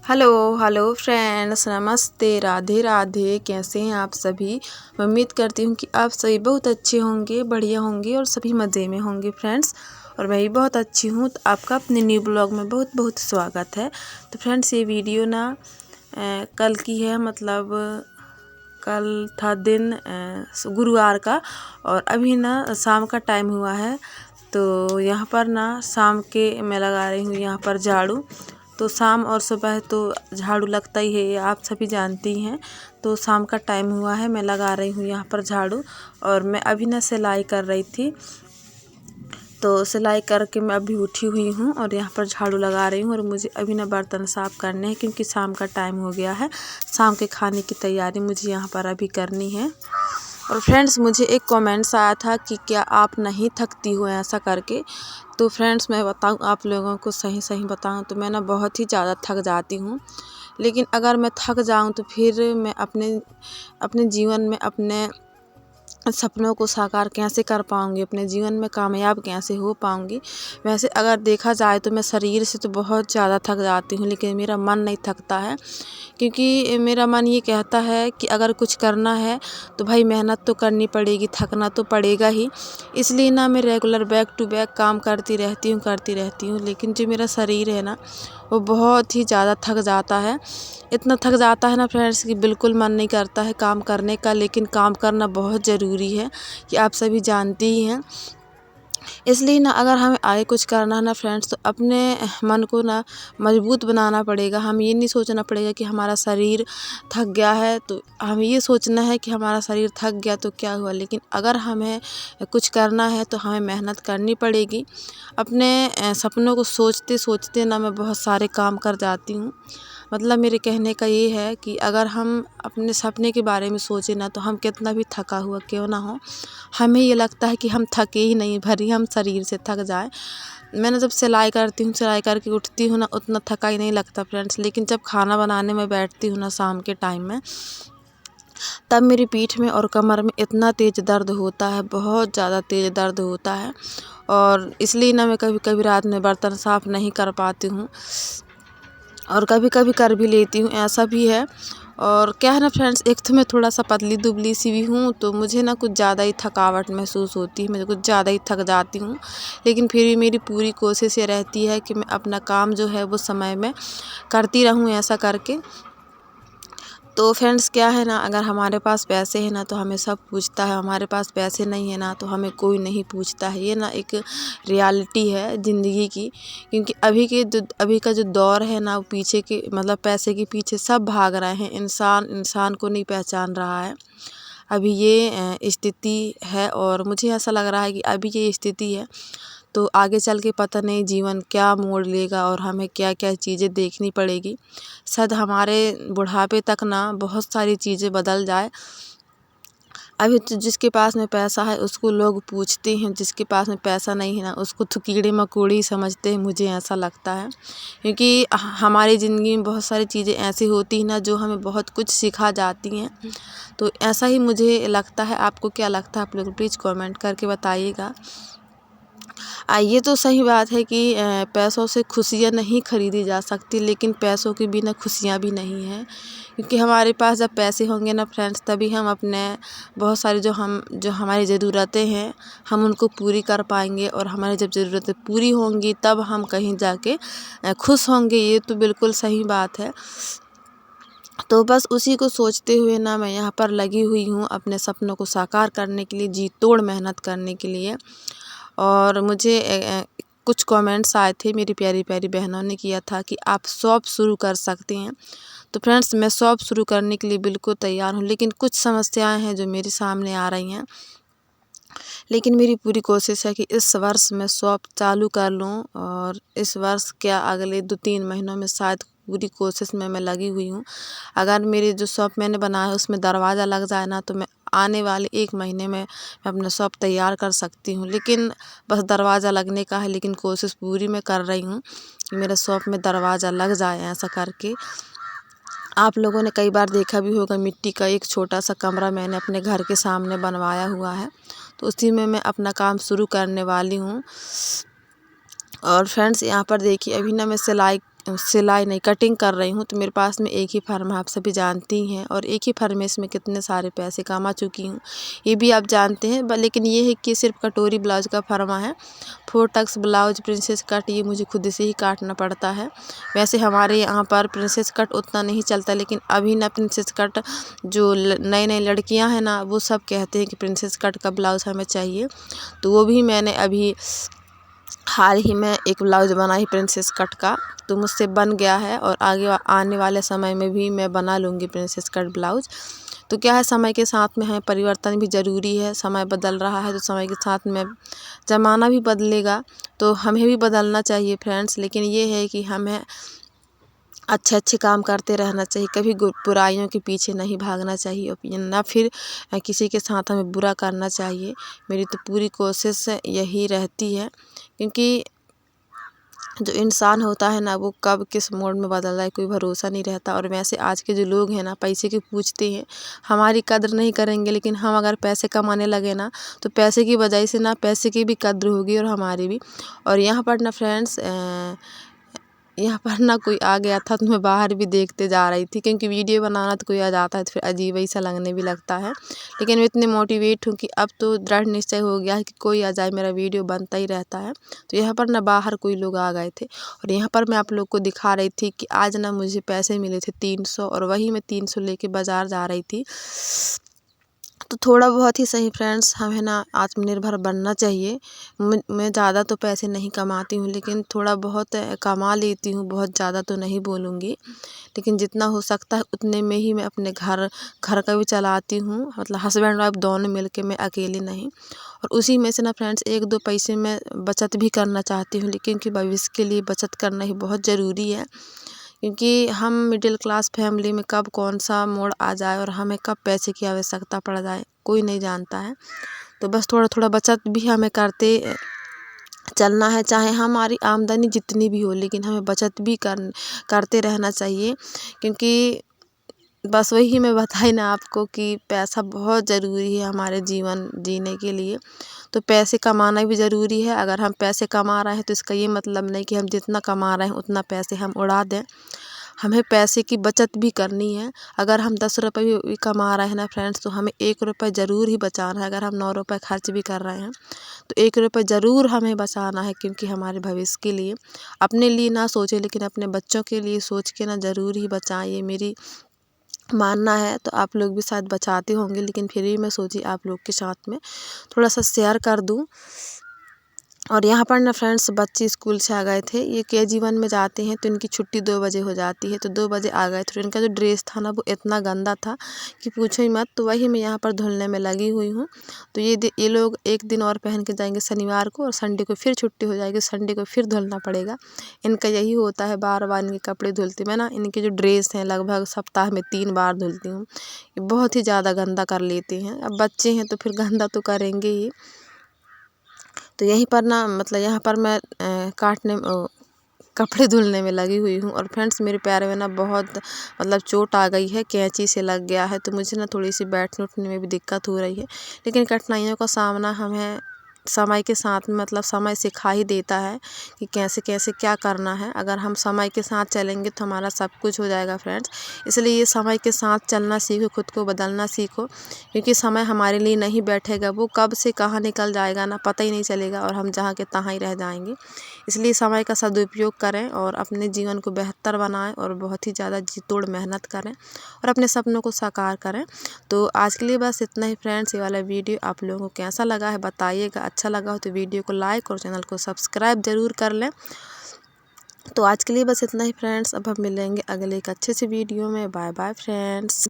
Hello hello friends, नमस्ते, राधे राधे। कैसे हैं आप सभी। मैं उम्मीद करती हूँ कि आप सभी बहुत अच्छे होंगे, बढ़िया होंगे और सभी मज़े में होंगे फ्रेंड्स। और मैं भी बहुत अच्छी हूँ। तो आपका अपने न्यू ब्लॉग में बहुत बहुत स्वागत है। तो फ्रेंड्स, ये वीडियो ना कल की है, मतलब कल था दिन गुरुवार का। और अभी ना शाम का टाइम हुआ है। तो यहाँ पर ना शाम के मैं लगा रही हूँ यहाँ पर झाड़ू। तो शाम और सुबह तो झाड़ू लगता ही है, ये आप सभी जानती हैं। तो शाम का टाइम हुआ है, मैं लगा रही हूँ यहाँ पर झाड़ू। और मैं अभी ना सिलाई कर रही थी। तो सिलाई करके मैं अभी उठी हुई हूँ और यहाँ पर झाड़ू लगा रही हूँ। और मुझे अभी ना बर्तन साफ़ करने हैं क्योंकि शाम का टाइम हो गया है। शाम के खाने की तैयारी मुझे यहाँ पर अभी करनी है। और फ्रेंड्स, मुझे एक कमेंट्स आया था कि क्या आप नहीं थकती हो ऐसा करके। तो फ्रेंड्स, मैं बताऊं आप लोगों को, सही सही बताऊं तो मैं ना बहुत ही ज़्यादा थक जाती हूं। लेकिन अगर मैं थक जाऊं तो फिर मैं अपने अपने जीवन में अपने सपनों को साकार कैसे कर पाऊँगी, अपने जीवन में कामयाब कैसे हो पाऊँगी। वैसे अगर देखा जाए तो मैं शरीर से तो बहुत ज़्यादा थक जाती हूँ, लेकिन मेरा मन नहीं थकता है। क्योंकि मेरा मन ये कहता है कि अगर कुछ करना है तो भाई मेहनत तो करनी पड़ेगी, थकना तो पड़ेगा ही। इसलिए ना मैं रेगुलर बैक टू बैक काम करती रहती हूँ। लेकिन जो मेरा शरीर है ना, वो बहुत ही ज़्यादा थक जाता है। इतना थक जाता है ना फ्रेंड्स कि बिल्कुल मन नहीं करता है काम करने का। लेकिन काम करना बहुत ज़रूरी है, कि आप सभी जानते ही हैं। इसलिए ना अगर हमें आगे कुछ करना है ना फ्रेंड्स, तो अपने मन को ना मजबूत बनाना पड़ेगा। हमें ये नहीं सोचना पड़ेगा कि हमारा शरीर थक गया है, तो हमें ये सोचना है कि हमारा शरीर थक गया तो क्या हुआ। लेकिन अगर हमें कुछ करना है तो हमें मेहनत करनी पड़ेगी। अपने सपनों को सोचते सोचते ना मैं बहुत सारे काम कर जाती हूँ। मतलब मेरे कहने का ये है कि अगर हम अपने सपने के बारे में सोचें ना, तो हम कितना भी थका हुआ क्यों ना हो, हमें ये लगता है कि हम थके ही नहीं, भरी हम शरीर से थक जाए। मैंने जब सिलाई करती हूँ, सिलाई करके उठती हूँ ना, उतना थका ही नहीं लगता फ्रेंड्स। लेकिन जब खाना बनाने में बैठती हूँ ना शाम के टाइम में, तब मेरी पीठ में और कमर में इतना तेज़ दर्द होता है, बहुत ज़्यादा तेज़ दर्द होता है। और इसलिए ना मैं कभी कभी रात में बर्तन साफ़ नहीं कर पाती हूँ, और कभी कभी कर भी लेती हूँ, ऐसा भी है। और क्या है ना फ्रेंड्स, एक तो मैं थोड़ा सा पतली दुबली सी भी हूँ, तो मुझे ना कुछ ज़्यादा ही थकावट महसूस होती है, मैं कुछ ज़्यादा ही थक जाती हूँ। लेकिन फिर भी मेरी पूरी कोशिश ये रहती है कि मैं अपना काम जो है वो समय में करती रहूँ ऐसा करके। तो फ्रेंड्स, क्या है ना, अगर हमारे पास पैसे हैं ना तो हमें सब पूछता है, हमारे पास पैसे नहीं है ना तो हमें कोई नहीं पूछता है। ये ना एक रियलिटी है ज़िंदगी की। क्योंकि अभी का जो दौर है ना, वो पीछे के मतलब पैसे के पीछे सब भाग रहे हैं। इंसान इंसान को नहीं पहचान रहा है। अभी ये स्थिति है, और मुझे ऐसा लग रहा है कि अभी ये स्थिति है तो आगे चल के पता नहीं जीवन क्या मोड़ लेगा और हमें क्या क्या चीज़ें देखनी पड़ेगी। शायद हमारे बुढ़ापे तक ना बहुत सारी चीज़ें बदल जाए। अभी तो जिसके पास में पैसा है उसको लोग पूछते हैं, जिसके पास में पैसा नहीं है ना उसको तो कीड़े मकोड़े ही समझते हैं, मुझे ऐसा लगता है। क्योंकि हमारी ज़िंदगी में बहुत सारी चीज़ें ऐसी होती हैं ना जो हमें बहुत कुछ सिखा जाती हैं। तो ऐसा ही मुझे लगता है। आपको क्या लगता है आप लोग प्लीज़ कमेंट करके बताइएगा। ये तो सही बात है कि पैसों से खुशियाँ नहीं खरीदी जा सकती, लेकिन पैसों के बिना खुशियाँ भी नहीं हैं। क्योंकि हमारे पास जब पैसे होंगे ना फ्रेंड्स, तभी हम अपने बहुत सारी जो हमारी ज़रूरतें हैं हम उनको पूरी कर पाएंगे। और हमारी जब ज़रूरतें पूरी होंगी तब हम कहीं जाके खुश होंगे। ये तो बिल्कुल सही बात है। तो बस उसी को सोचते हुए ना मैं यहाँ पर लगी हुई हूँ अपने सपनों को साकार करने के लिए, जी तोड़ मेहनत करने के लिए। और मुझे कुछ कमेंट्स आए थे, मेरी प्यारी प्यारी बहनों ने किया था कि आप शॉप शुरू कर सकती हैं। तो फ्रेंड्स, मैं शॉप शुरू करने के लिए बिल्कुल तैयार हूँ, लेकिन कुछ समस्याएं हैं जो मेरे सामने आ रही हैं। लेकिन मेरी पूरी कोशिश है कि इस वर्ष मैं शॉप चालू कर लूँ। और इस वर्ष क्या, अगले 2-3 महीनों में शायद, पूरी कोशिश में मैं लगी हुई हूँ। अगर मेरी जो शॉप मैंने बनाया है उसमें दरवाज़ा लग जाए ना, तो मैं आने वाले 1 महीने में मैं अपना शॉप तैयार कर सकती हूँ। लेकिन बस दरवाज़ा लगने का है, लेकिन कोशिश पूरी मैं कर रही हूँ कि मेरे शॉप में दरवाज़ा लग जाए ऐसा करके। आप लोगों ने कई बार देखा भी होगा, मिट्टी का एक छोटा सा कमरा मैंने अपने घर के सामने बनवाया हुआ है, तो उसी में मैं अपना काम शुरू करने वाली हूँ। और फ्रेंड्स, यहाँ पर देखिए अभी ना मैं सिलाई सिलाई नहीं कटिंग कर रही हूँ। तो मेरे पास में एक ही फर्म है, आप सभी जानती हैं, और एक ही फर्म में इसमें कितने सारे पैसे कमा चुकी हूँ ये भी आप जानते हैं। लेकिन ये है कि सिर्फ कटोरी ब्लाउज का फर्मा है। 4 टक्स ब्लाउज प्रिंसेस कट ये मुझे खुद से ही काटना पड़ता है। वैसे हमारे यहाँ पर प्रिंसेस कट उतना नहीं चलता, लेकिन अभी ना प्रिंसेस कट जो नई नई लड़कियाँ हैं ना, वो सब कहते हैं कि प्रिंसेस कट का ब्लाउज़ हमें चाहिए। तो वो भी मैंने अभी हाल ही में एक ब्लाउज बनाई प्रिंसेस कट का, तो मुझसे बन गया है, और आगे आने वाले समय में भी मैं बना लूँगी प्रिंसेस कट ब्लाउज। तो क्या है, समय के साथ में हमें परिवर्तन भी ज़रूरी है। समय बदल रहा है तो समय के साथ में ज़माना भी बदलेगा, तो हमें भी बदलना चाहिए फ्रेंड्स। लेकिन ये है कि हमें अच्छे अच्छे काम करते रहना चाहिए, कभी बुराइयों के पीछे नहीं भागना चाहिए, ना फिर किसी के साथ हमें बुरा करना चाहिए। मेरी तो पूरी कोशिश यही रहती है, क्योंकि जो इंसान होता है ना, वो कब किस मोड़ में बदल रहा है कोई भरोसा नहीं रहता। और वैसे आज के जो लोग हैं ना, पैसे की पूछते हैं, हमारी कदर नहीं करेंगे। लेकिन हम अगर पैसे कमाने लगे ना, तो पैसे की वजह से ना पैसे की भी कद्र होगी और हमारी भी। और यहाँ पर ना फ्रेंड्स, यहाँ पर ना कोई आ गया था, तो मैं बाहर भी देखते जा रही थी, क्योंकि वीडियो बनाना तो कोई आ जाता है तो फिर अजीब ही सा लगने भी लगता है। लेकिन मैं इतनी मोटिवेट हूँ कि अब तो दृढ़ निश्चय हो गया है कि कोई आ जाए, मेरा वीडियो बनता ही रहता है। तो यहाँ पर ना बाहर कोई लोग आ गए थे, और यहाँ पर मैं आप लोग को दिखा रही थी कि आज ना मुझे पैसे मिले थे 300, और वही मैं 300 लेके बाज़ार जा रही थी। तो थोड़ा बहुत ही सही फ्रेंड्स, हमें ना आत्मनिर्भर बनना चाहिए। मैं ज़्यादा तो पैसे नहीं कमाती हूँ, लेकिन थोड़ा बहुत कमा लेती हूँ। बहुत ज़्यादा तो नहीं बोलूँगी, लेकिन जितना हो सकता है उतने में ही मैं अपने घर का भी चलाती हूँ। मतलब हस्बैंड वाइफ दोनों मिल के, मैं अकेले नहीं। और उसी में से ना फ्रेंड्स 1-2 पैसे मैं बचत भी करना चाहती हूँ, लेकिन कि भविष्य के लिए बचत करना ही बहुत ज़रूरी है। क्योंकि हम मिडिल क्लास फैमिली में कब कौन सा मोड़ आ जाए और हमें कब पैसे की आवश्यकता पड़ जाए, कोई नहीं जानता है। तो बस थोड़ा थोड़ा बचत भी हमें करते चलना है, चाहे हमारी आमदनी जितनी भी हो, लेकिन हमें बचत भी करते रहना चाहिए। क्योंकि बस वही मैं बताई ना आपको कि पैसा बहुत ज़रूरी है हमारे जीवन जीने के लिए। तो पैसे कमाना भी ज़रूरी है। अगर हम पैसे कमा रहे हैं तो इसका ये मतलब नहीं कि हम जितना कमा रहे हैं उतना पैसे हम उड़ा दें। हमें पैसे की बचत भी करनी है। अगर हम 10 रुपये भी कमा रहे हैं ना फ्रेंड्स, तो हमें 1 रुपये ज़रूर ही बचाना है। अगर हम 9 रुपये खर्च भी कर रहे हैं, तो 1 रुपये ज़रूर हमें बचाना है, क्योंकि हमारे भविष्य के लिए, अपने लिए ना सोचें लेकिन अपने बच्चों के लिए सोच के ना ज़रूर ही बचाएं। ये मेरी मानना है। तो आप लोग भी शायद बचाते होंगे, लेकिन फिर भी मैं सोची आप लोग के साथ में थोड़ा सा शेयर कर दूं। और यहाँ पर ना फ्रेंड्स, बच्चे स्कूल से आ गए थे। ये KG1 में जाते हैं, तो इनकी छुट्टी 2 बजे हो जाती है। तो 2 बजे आ गए थे। इनका जो ड्रेस था ना, वो इतना गंदा था कि पूछो ही मत। तो वही मैं यहाँ पर धुलने में लगी हुई हूँ। तो ये लोग एक दिन और पहन के जाएंगे शनिवार को, और संडे को फिर छुट्टी हो जाएगी, संडे को फिर धुलना पड़ेगा। इनका यही होता है, बार बार इनके कपड़े धुलती मैं ना। इनके जो ड्रेस हैं लगभग सप्ताह में 3 बार धुलती हूँ। ये बहुत ही ज़्यादा गंदा कर लेते हैं। अब बच्चे हैं तो फिर गंदा तो करेंगे ही। तो यहीं पर ना, मतलब यहाँ पर मैं कपड़े धुलने में लगी हुई हूँ। और फ्रेंड्स, मेरे पैर में ना बहुत मतलब चोट आ गई है, कैंची से लग गया है। तो मुझे ना थोड़ी सी बैठने उठने में भी दिक्कत हो रही है। लेकिन कठिनाइयों का सामना हमें समय के साथ में, मतलब समय सिखा ही देता है कि कैसे कैसे क्या करना है। अगर हम समय के साथ चलेंगे तो हमारा सब कुछ हो जाएगा फ्रेंड्स। इसलिए ये समय के साथ चलना सीखो, खुद को बदलना सीखो, क्योंकि समय हमारे लिए नहीं बैठेगा। वो कब से कहाँ निकल जाएगा ना, पता ही नहीं चलेगा, और हम जहाँ के तहाँ ही रह जाएंगे। इसलिए समय का सदुपयोग करें और अपने जीवन को बेहतर बनाएं, और बहुत ही ज़्यादा जी तोड़ मेहनत करें, और अपने सपनों को साकार करें। तो आज के लिए बस इतना ही फ्रेंड्स। ये वाला वीडियो आप लोगों को कैसा लगा है बताइएगा। अच्छा लगा हो तो वीडियो को लाइक और चैनल को सब्सक्राइब ज़रूर कर लें। तो आज के लिए बस इतना ही फ्रेंड्स। अब हम मिलेंगे अगले एक अच्छे से वीडियो में। Bye bye friends.